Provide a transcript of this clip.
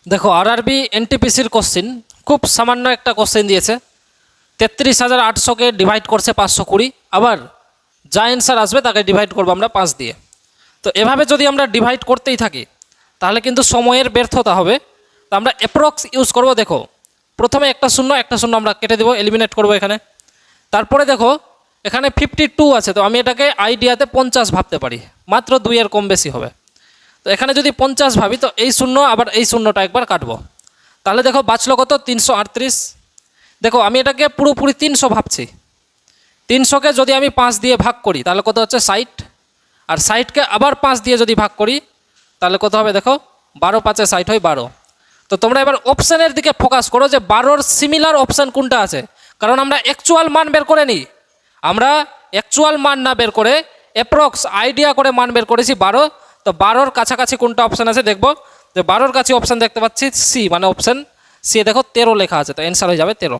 দেখো RRB এনটিপিসির question খুব সামান্য একটা কোশ্চেন দিয়েছে। 33,800কে ডিভাইড করছে 520, আবার যা অ্যান্সার আসবে তাকে ডিভাইড করবো আমরা 5 দিয়ে। তো এভাবে যদি আমরা ডিভাইড করতেই থাকি তাহলে কিন্তু সময়ের ব্যর্থতা হবে। তো আমরা অ্যাপ্রক্স ইউজ করব। দেখো প্রথমে একটা শূন্য আমরা কেটে দেবো, এলিমিনেট করব এখানে। তারপরে দেখো এখানে 52 আছে, তো আমি এটাকে আইডিয়াতে 50 ভাবতে পারি, মাত্র 2 এর কম বেশি হবে। তো এখানে যদি 50 ভাবি তো এই শূন্য আবার এই শূন্যটা একবার কাটবো, তাহলে দেখো বাঁচলো কত 338। দেখো আমি এটাকে পুরোপুরি 300 ভাবছি। 300কে যদি আমি 5 দিয়ে ভাগ করি তাহলে কত হচ্ছে 60, আর 60কে আবার 5 দিয়ে যদি ভাগ করি তাহলে কত হবে দেখো 12 5 60 হয় 12। তো তোমরা এবার অপশানের দিকে ফোকাস করো যে 12-র সিমিলার অপশান কোনটা আছে, কারণ আমরা অ্যাকচুয়াল মান বের করে নিই। আমরা অ্যাকচুয়াল মান না বের করে অ্যাপ্রক্স আইডিয়া করে মান বের করেছি 12। তো 12-র কাছাকাছি কোনটা অপশান আছে দেখবো, যে 12-র কাছে অপশান দেখতে পাচ্ছি সি, মানে অপশান সি। দেখো 13 লেখা আছে, তো অ্যান্সার হয়ে যাবে 13।